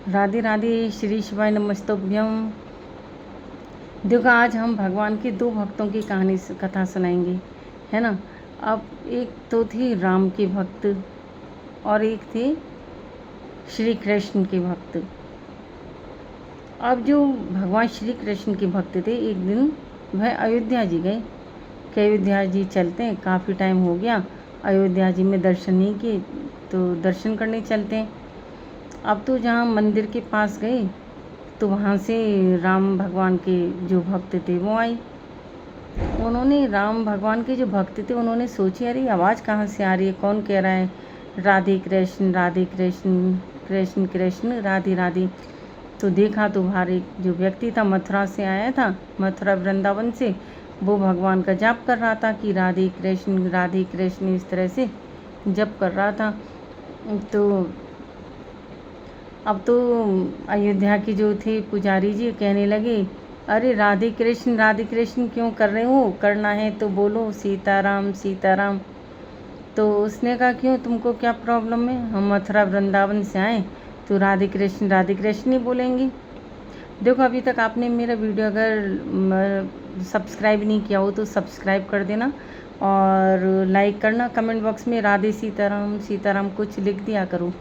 राधे राधे, श्री शिवाय नमस्तुभ्यम। देखो, आज हम भगवान के दो भक्तों की कथा सुनाएंगे, है ना। अब एक तो थे राम के भक्त और एक थे श्री कृष्ण के भक्त। अब जो भगवान श्री कृष्ण के भक्त थे, एक दिन वह अयोध्या जी गए कि अयोध्या जी चलते हैं, काफ़ी टाइम हो गया अयोध्या जी में दर्शन नहीं किए, तो दर्शन करने चलते हैं। अब तो जहाँ मंदिर के पास गए तो वहाँ से राम भगवान के जो भक्त थे वो आए। उन्होंने राम भगवान के जो भक्त थे उन्होंने सोची, अरे आवाज़ कहाँ से आ रही है, कौन कह रहा है राधे कृष्ण राधे कृष्ण कृष्ण कृष्ण राधे राधे। तो देखा तो बाहर एक जो व्यक्ति था मथुरा से आया था, मथुरा वृंदावन से, वो भगवान का जाप कर रहा था कि राधे कृष्ण इस तरह से जप कर रहा था। तो अब तो अयोध्या के जो थे पुजारी जी कहने लगे, अरे राधे कृष्ण क्यों कर रहे हो, करना है तो बोलो सीताराम सीताराम। तो उसने कहा, क्यों, तुमको क्या प्रॉब्लम है, हम मथुरा वृंदावन से आए तो राधे कृष्ण ही बोलेंगे। देखो, अभी तक आपने मेरा वीडियो अगर सब्सक्राइब नहीं किया हो तो सब्सक्राइब कर देना और लाइक करना, कमेंट बॉक्स में राधे सीताराम सीताराम कुछ लिख दिया करो,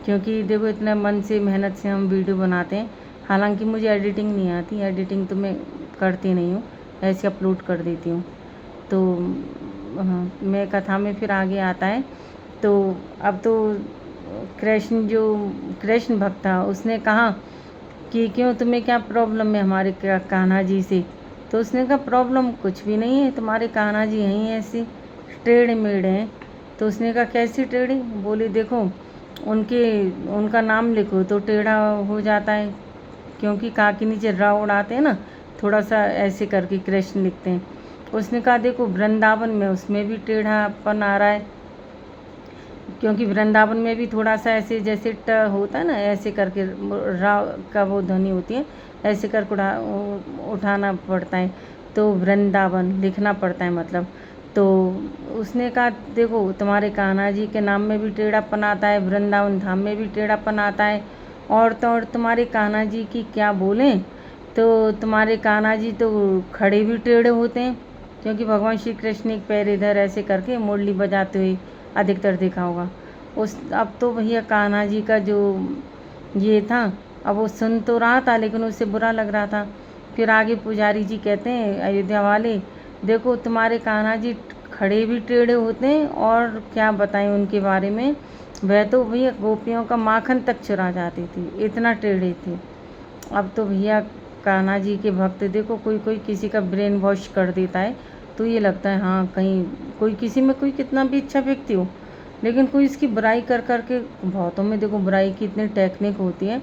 क्योंकि देखो इतना मन से मेहनत से हम वीडियो बनाते हैं। हालांकि मुझे एडिटिंग नहीं आती, एडिटिंग तो मैं करती नहीं हूँ, ऐसे अपलोड कर देती हूँ। तो हाँ, मैं कथा में फिर आगे आता है। तो अब तो कृष्ण भक्त था, उसने कहा कि क्यों, तुम्हें क्या प्रॉब्लम है हमारे कान्हा जी से। तो उसने कहा, प्रॉब्लम कुछ भी नहीं है, तुम्हारे कान्हा जी हैं ऐसे टेढ़े मेढ़े हैं। तो उसने कहा, कैसे टेढ़े, बोले देखो उनका नाम लिखो तो टेढ़ा हो जाता है, क्योंकि का के नीचे रा उड़ाते हैं ना, थोड़ा सा ऐसे करके कृष्ण लिखते हैं। उसने कहा, देखो वृंदावन में उसमें भी टेढ़ापन आ रहा है, क्योंकि वृंदावन में भी थोड़ा सा ऐसे जैसे ट होता है ना, ऐसे करके रा का वो ध्वनि होती है, ऐसे कर उठाना पड़ता है, तो वृंदावन लिखना पड़ता है मतलब। तो उसने कहा, देखो तुम्हारे कान्हा जी के नाम में भी टेढ़ापन आता है, वृंदावन धाम में भी टेढ़ापन आता है, और तो और तुम्हारे कान्हा जी की क्या बोलें, तो तुम्हारे कान्हा जी तो खड़े भी टेढ़े होते हैं, क्योंकि भगवान श्री कृष्ण एक पैर इधर ऐसे करके मुरली बजाते हुए अधिकतर देखा होगा। अब तो भैया कान्हा जी का जो ये था, अब वो सुन तो रहा था लेकिन उसे बुरा लग रहा था। फिर आगे पुजारी जी कहते हैं अयोध्या वाले, देखो तुम्हारे कान्हा जी खड़े भी टेढ़े होते हैं, और क्या बताएं उनके बारे में, वह तो भैया गोपियों का माखन तक चुरा जाते थे, इतना टेढ़े थे। अब तो भैया कान्हा जी के भक्त देखो, कोई कोई किसी का ब्रेन वॉश कर देता है, तो ये लगता है हाँ कहीं कोई किसी में कोई कितना भी अच्छा व्यक्ति हो, लेकिन कोई इसकी बुराई कर कर के, बहुतों में देखो बुराई की इतनी टेक्निक होती है,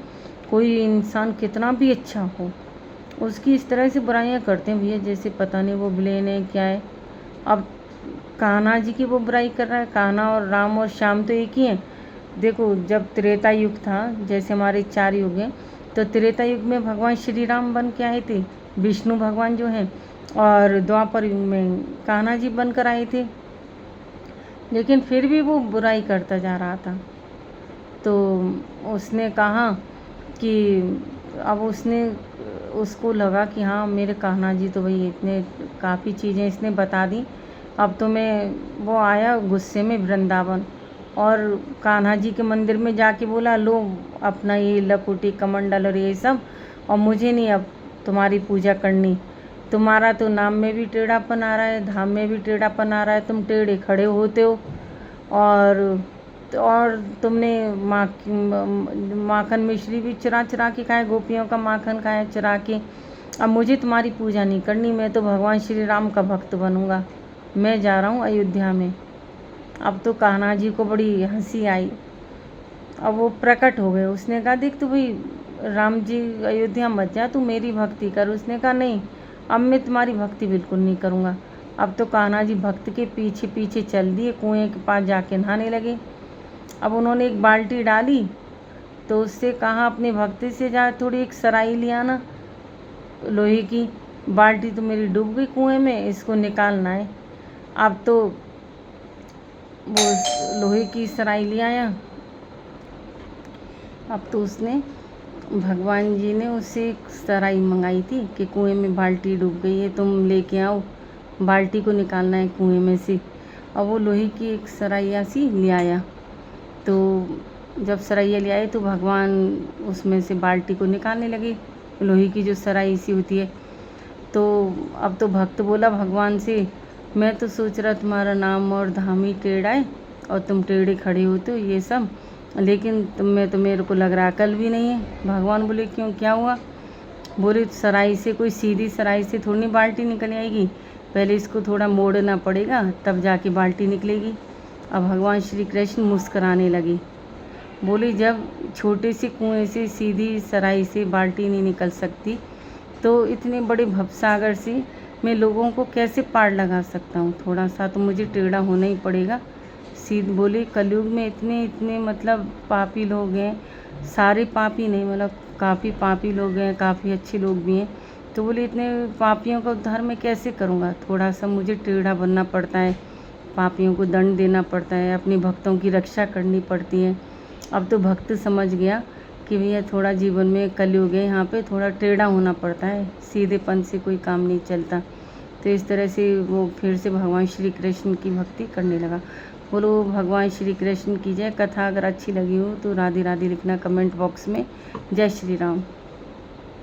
कोई इंसान कितना भी अच्छा हो उसकी इस तरह से बुराइयां करते हैं भैया, जैसे पता नहीं वो विलेन है क्या है। अब कान्हा जी की वो बुराई कर रहा है, कान्हा और राम और श्याम तो एक ही हैं। देखो जब त्रेता युग था, जैसे हमारे 4 युग हैं, तो त्रेता युग में भगवान श्री राम बन के आए थे, विष्णु भगवान जो हैं, और द्वापर युग में कान्हा जी बन कर आए थे, लेकिन फिर भी वो बुराई करता जा रहा था। तो उसने कहा कि अब उसको लगा कि हाँ मेरे कान्हा जी तो भाई इतने काफ़ी चीज़ें इसने बता दी, अब तो मैं, वो आया गुस्से में वृंदावन, और कान्हा जी के मंदिर में जाके बोला, लो अपना ये लकुटी कमंडल और ये सब, और मुझे नहीं अब तुम्हारी पूजा करनी, तुम्हारा तो नाम में भी टेढ़ापन आ रहा है, धाम में भी टेढ़ापन आ रहा है, तुम टेढ़े खड़े होते हो, और तुमने माखन मिश्री भी चुरा चुरा के खाया, गोपियों का माखन खाया चुरा के। अब मुझे तुम्हारी पूजा नहीं करनी, मैं तो भगवान श्री राम का भक्त बनूंगा, मैं जा रहा हूँ अयोध्या में। अब तो कान्हा जी को बड़ी हंसी आई, अब वो प्रकट हो गए। उसने कहा, देख तू भाई राम जी अयोध्या मत जा, तू मेरी भक्ति कर। उसने कहा, नहीं अब मैं तुम्हारी भक्ति बिल्कुल नहीं करूँगा। अब तो कान्हा जी भक्त के पीछे पीछे चल दिए, कुएं के पास जाके नहाने लगे। अब उन्होंने एक बाल्टी डाली तो उससे कहा, अपने भक्ति से जा थोड़ी एक सराई ले आना लोहे की, बाल्टी तो मेरी डूब गई कुएं में, इसको निकालना है। अब तो वो लोहे की सराई ले आया, अब तो उसने भगवान जी ने उससे एक सराई मंगाई थी कि कुएं में बाल्टी डूब गई है, तुम लेके आओ, बाल्टी को निकालना है कुएं में से। अब वो लोहे की एक सरैया सी ले आया। तो जब सरैया ले आए तो भगवान उसमें से बाल्टी को निकालने लगे, लोहे की जो सराई सी होती है। तो अब तो भक्त बोला भगवान से, मैं तो सोच रहा तुम्हारा नाम और धाम ही टेढ़ा है और तुम टेढ़े खड़े होते हो ये सब, लेकिन तुम में तो मेरे को लग रहा अकल भी नहीं है। भगवान बोले क्यों, क्या हुआ? बोले सराई से, कोई सीधी सराई से थोड़ी बाल्टी निकल आएगी, पहले इसको थोड़ा मोड़ना पड़ेगा तब जाके बाल्टी निकलेगी। अब भगवान श्री कृष्ण मुस्कराने लगे, बोले जब छोटे से कुएं से सीधी सराई से बाल्टी नहीं निकल सकती तो इतने बड़े भवसागर से मैं लोगों को कैसे पार लगा सकता हूँ, थोड़ा सा तो मुझे टेढ़ा होना ही पड़ेगा। सीध बोले कलयुग में इतने इतने मतलब पापी लोग हैं, सारे पापी नहीं मतलब काफ़ी पापी लोग हैं, काफ़ी अच्छे लोग भी हैं। तो बोले इतने पापियों का उद्धार मैं कैसे करूँगा, थोड़ा सा मुझे टेढ़ा बनना पड़ता है, पापियों को दंड देना पड़ता है, अपने भक्तों की रक्षा करनी पड़ती है। अब तो भक्त समझ गया कि भैया थोड़ा जीवन में कलयुग है, यहाँ पे थोड़ा टेढ़ा होना पड़ता है, सीधेपन से कोई काम नहीं चलता। तो इस तरह से वो फिर से भगवान श्री कृष्ण की भक्ति करने लगा। बोलो भगवान श्री कृष्ण की जय। कथा अगर अच्छी लगी हो तो राधे राधे लिखना कमेंट बॉक्स में। जय श्री राम।